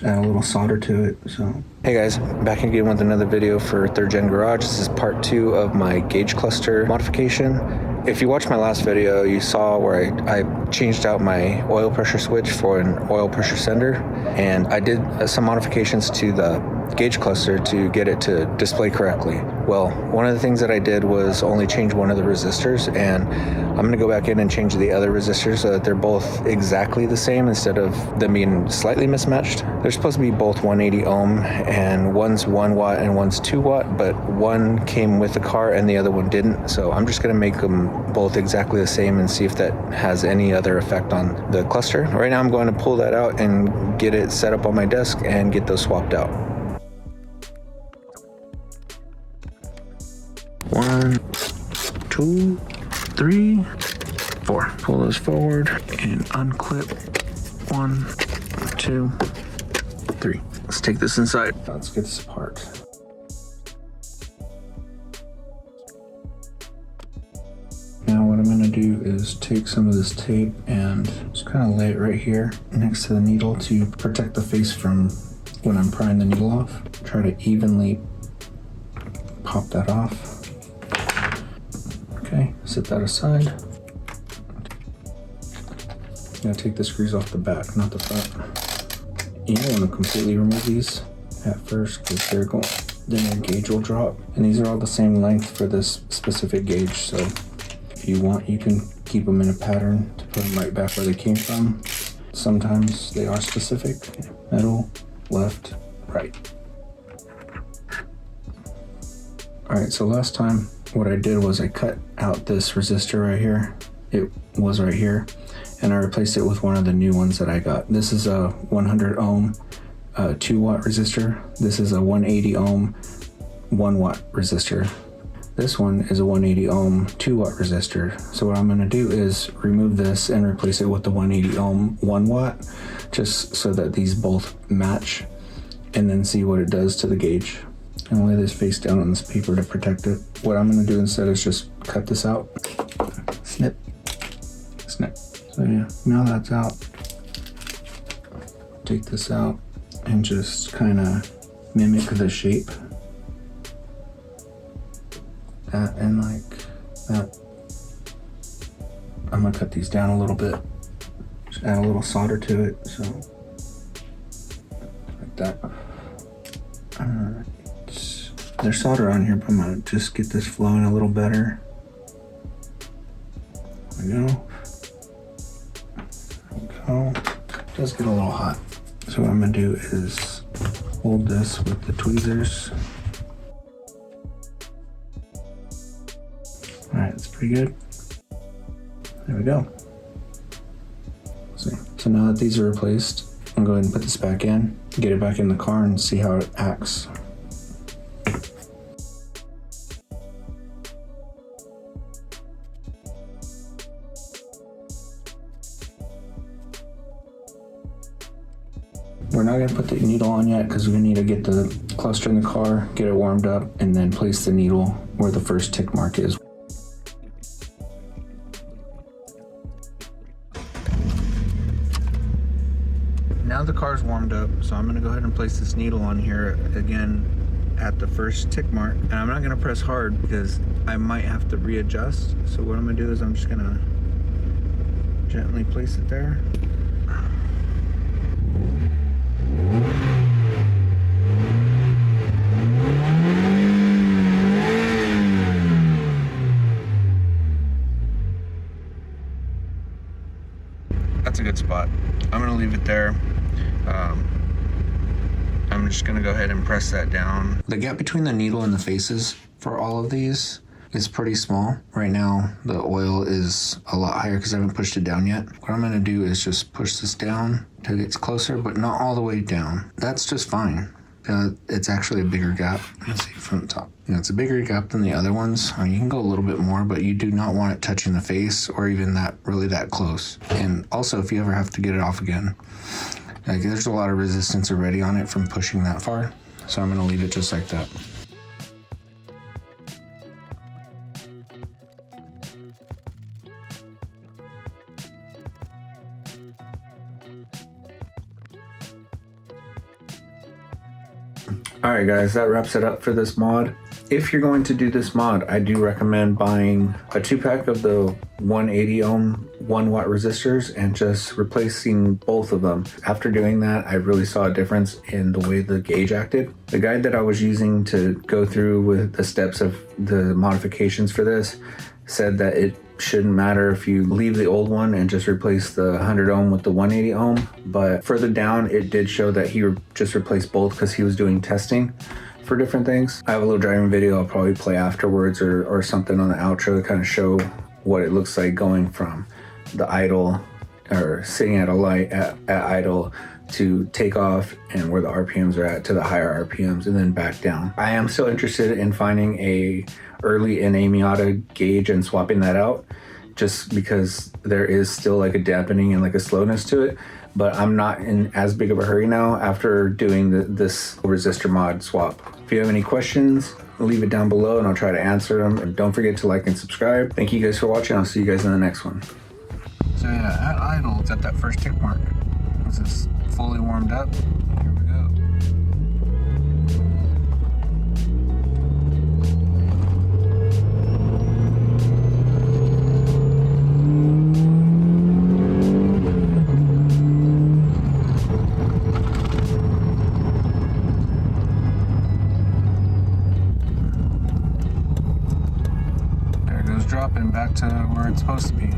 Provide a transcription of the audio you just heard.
Just add a little solder to it. So hey guys, back again with another video for 3rd Gen Garage. This is part 2 of my gauge cluster modification. If you watched my last video, you saw where I changed out my oil pressure switch for an oil pressure sender, and I did some modifications to the gauge cluster to get it to display correctly. Well, one of the things that I did was only change one of the resistors, and I'm going to go back in and change the other resistors so that they're both exactly the same instead of them being slightly mismatched. They're supposed to be both 180 ohm, and one's 1 watt and one's 2 watt, but one came with the car and the other one didn't. So I'm just going to make them both exactly the same and see if that has any other effect on the cluster. Right now I'm going to pull that out and get it set up on my desk and get those swapped out. 1, 2, 3, 4. Pull those forward and unclip. 1, 2, 3. Let's take this inside. Let's get this apart. Now what I'm going to do is take some of this tape and just kind of lay it right here next to the needle to protect the face from when I'm prying the needle off. Try to evenly pop that off. Okay, set that aside. I'm gonna take the screws off the back, not the front. You don't want to completely remove these at first because then your gauge will drop. And these are all the same length for this specific gauge, so if you want, you can keep them in a pattern to put them right back where they came from. Sometimes they are specific. Middle, left, right. All right, so last time what I did was I cut out this resistor right here. It was right here, and I replaced it with one of the new ones that I got. This is a 100 ohm 2 watt resistor. This is a 180 ohm 1 watt resistor. This one is a 180 ohm 2 watt resistor. So what I'm going to do is remove this and replace it with the 180 ohm 1 watt, just so that these both match, and then see what it does to the gauge. And lay this face down on this paper to protect it. What I'm going to do instead is just cut this out. Snip, snip. So yeah, now that's out. Take this out and just kind of mimic the shape. That and like that. I'm going to cut these down a little bit. Just add a little solder to it, so like that. Alright. There's solder on here, but I'm gonna just get this flowing a little better. There we go. There we go. It does get a little hot. So what I'm gonna do is hold this with the tweezers. All right, that's pretty good. There we go. See. So now that these are replaced, I'm going to go ahead and put this back in, get it back in the car, and see how it acts. We're not going to put the needle on yet because we need to get the cluster in the car, get it warmed up, and then place the needle where the first tick mark is. Now the car's warmed up, so I'm going to go ahead and place this needle on here again at the first tick mark. And I'm not going to press hard because I might have to readjust. So what I'm going to do is I'm just going to gently place it there. That's a good spot. I'm going to leave it there. I'm just going to go ahead and press that down. The gap between the needle and the faces for all of these is pretty small. Right now, the oil is a lot higher because I haven't pushed it down yet. What I'm going to do is just push this down till it gets closer, but not all the way down. That's just fine. It's actually a bigger gap. Let's see from the top. It's a bigger gap than the other ones. You can go a little bit more, but you do not want it touching the face or even that close. And also, if you ever have to get it off again, there's a lot of resistance already on it from pushing that far. So I'm going to leave it just like that. Alright guys, that wraps it up for this mod. If you're going to do this mod, I do recommend buying a 2-pack of the 180 ohm 1 watt resistors and just replacing both of them. After doing that, I really saw a difference in the way the gauge acted. The guide that I was using to go through with the steps of the modifications for this said that it shouldn't matter if you leave the old one and just replace the 100 ohm with the 180 ohm, but further down it did show that he just replaced both because he was doing testing for different things. I have a little driving video I'll probably play afterwards or something on the outro to kind of show what it looks like going from the idle or sitting at a light at idle to take off and where the RPMs are at to the higher RPMs and then back down. I am still interested in finding a early NB1 Miata gauge and swapping that out just because there is still like a dampening and like a slowness to it, but I'm not in as big of a hurry now after doing this resistor mod swap. If you have any questions, leave it down below and I'll try to answer them. And don't forget to like and subscribe. Thank you guys for watching. I'll see you guys in the next one. So yeah, at idle, it's at that first tick mark. This is fully warmed up. Here we go. There it goes dropping back to where it's supposed to be.